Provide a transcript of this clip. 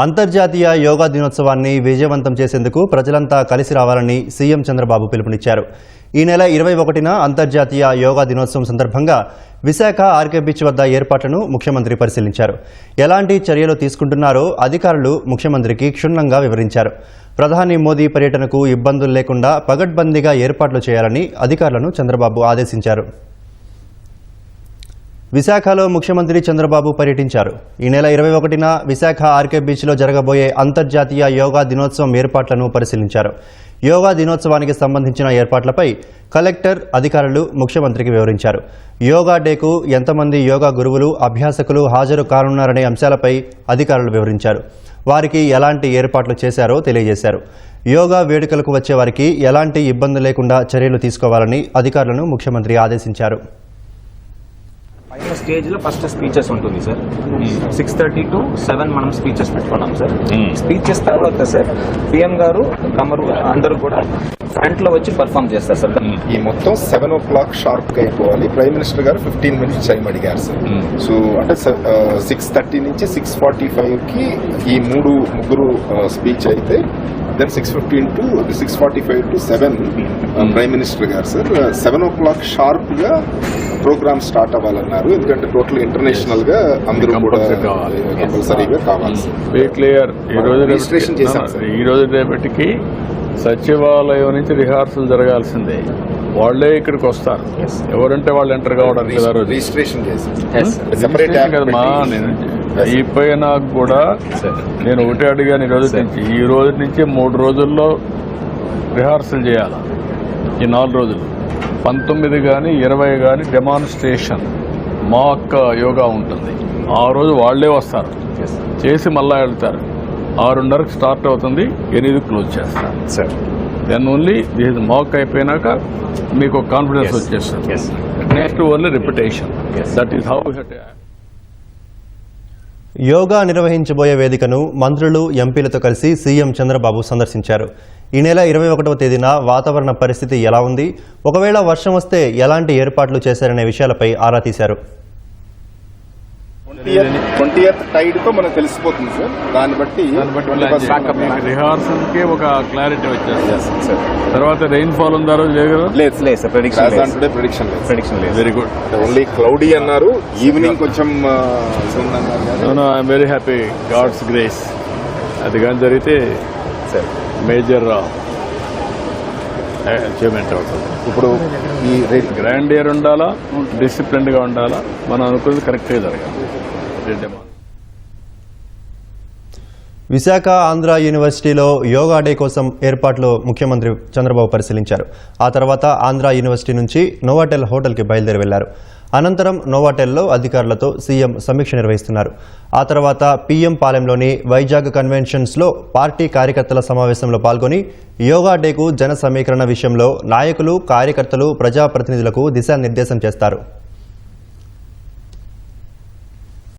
అంతర్జాతీయ యోగా దినోత్సవాన్ని విజయవంతం చేసేందుకు ప్రజలంతా కలిసి రావాలని సీఎం చంద్రబాబు పిలుపునిచ్చారు. ఈ నెల 21న అంతర్జాతీయ యోగా దినోత్సవం సందర్భంగా విశాఖ ఆర్కే బీచ్ వద్ద ఏర్పాట్లను ముఖ్యమంత్రి పరిశీలించారు. ఎలాంటి చర్యలు తీసుకుంటున్నారో అధికారులు ముఖ్యమంత్రికి క్షుణ్ణంగా వివరించారు. ప్రధాని మోదీ పర్యటనకు ఇబ్బందులు లేకుండా పగడ్బందీగా ఏర్పాట్లు చేయాలని అధికారులను చంద్రబాబు ఆదేశించారు. విశాఖలో ముఖ్యమంత్రి చంద్రబాబు పర్యటించారు. ఈ నెల 21న విశాఖ ఆర్కే బీచ్లో జరగబోయే అంతర్జాతీయ యోగా దినోత్సవం ఏర్పాట్లను పరిశీలించారు. యోగా దినోత్సవానికి సంబంధించిన ఏర్పాట్లపై కలెక్టర్ అధికారులు ముఖ్యమంత్రికి వివరించారు. యోగా డేకు ఎంతమంది యోగా గురువులు అభ్యాసకులు హాజరు కానున్నారనే అంశాలపై అధికారులు వివరించారు. వారికి ఎలాంటి ఏర్పాట్లు చేశారో తెలియజేశారు. యోగా వేడుకలకు వచ్చే వారికి ఎలాంటి ఇబ్బంది లేకుండా చర్యలు తీసుకోవాలని అధికారులను ముఖ్యమంత్రి ఆదేశించారు. స్టేజ్ లో ఫస్ట్ స్పీచెస్ ఉంటుంది సార్. 6:30 to 7 మనం స్పీచెస్ పెట్టుకున్నాం సార్. స్పీచెస్ తర్వాత సార్ పిఎం గారు కమరు అందరూ కూడా ఫ్రంట్ లో వచ్చి పర్ఫామ్ చేస్తారు సార్. ఈ మొత్తం 7 o'clock షార్ప్ గా అయిపోవాలి. ప్రైమ్ మినిస్టర్ గారు 15 minutes టైం అడిగారు సార్. సో అంటే 6:30 నుంచి 6:45 కి ఈ ముగ్గురు స్పీచ్ అయితే then 6:15 to 6:45 to 7 prime minister గారు సార్ 7 o'clock షార్ప్ గా ప్రోగ్రామ్ స్టార్ట్ అవ్వాలన్నారు. ఎందుకంటే టోటల్ ఇంటర్నేషనల్ గా అందరూ కూడా కంపల్సరీగా కావాలి సార్. రిజిస్ట్రేషన్ చేశాం సార్. ఈ రోజు రేపటికి సచివాలయం నుంచి రిహార్సల్ జరగాల్సిందే. వాళ్లే ఇక్కడికి వస్తారు. ఎవరంటే వాళ్ళు ఎంటర్ కావడానికి రిజిస్ట్రేషన్ కదమ్మా. నేను అయిపోయినా కూడా నేను ఒకటే అడిగాను. ఈ రోజు నుంచి 3 రోజుల్లో రిహార్సల్ చేయాలి. ఈ 4 రోజులు 19 కానీ 20 కానీ డెమాన్స్ట్రేషన్ మాక్ యోగా ఉంటుంది. ఆ రోజు వాళ్లే వస్తారు, చేసి మళ్ళా వెళ్తారు. 6:30కి స్టార్ట్ అవుతుంది, 8కి క్లోజ్ చేస్తారు sir. Then only this mock అయిపోయినాక మీకు కాన్ఫిడెన్స్ వచ్చేస్తుంది. Next only repetition. That is how yoga నిర్వహించబోయే వేదికను మంత్రులు, ఎంపీలతో కలిసి సీఎం చంద్రబాబు సందర్శించారు. ఈ నెల 21వ తేదీన వాతావరణ పరిస్థితి ఎలా ఉంది, ఒకవేళ వర్షం వస్తే ఎలాంటి ఏర్పాట్లు చేశారనే విషయాలపై ఆరా తీశారు. 20th టైడ్ తో మనకు తెలిసిపోతుంది సార్. దాన్ని బట్టి రిహార్సల్ కి ఒక క్లారిటీ వచ్చేస్తుంది. తర్వాత రెయిన్ ఫాల్ ఉందా రోజు లేదు. ప్రెడిక్షన్ లేదు. Very good. ఓన్లీ క్లౌడీ అన్నారు. ఈవినింగ్ కొంచెం I'm very happy. God's grace. అది కానీ జరిగితే మేజర్ అచీవ్మెంట్ అవుతుంది. ఇప్పుడు ఈ గ్రాండ్ ఇయర్ ఉండాలా, డిసిప్లిన్ గా ఉండాలా, మనం అనుకున్నది కరెక్ట్గా జరగాలి. విశాఖ ఆంధ్ర యూనివర్సిటీలో యోగా డే కోసం ఏర్పాట్లు ముఖ్యమంత్రి చంద్రబాబు పరిశీలించారు. ఆ తర్వాత ఆంధ్ర యూనివర్సిటీ నుంచి నోవాటెల్ హోటల్కి బయలుదేరి వెళ్లారు. అనంతరం నోవాటెల్లో అధికారులతో సీఎం సమీక్ష నిర్వహిస్తున్నారు. ఆ తర్వాత పీఎం పాలెంలోని వైజాగ్ కన్వెన్షన్స్లో పార్టీ కార్యకర్తల సమావేశంలో పాల్గొని యోగా డేకు జన సమీకరణ విషయంలో నాయకులు, కార్యకర్తలు, ప్రజాప్రతినిధులకు దిశానిర్దేశం చేస్తారు.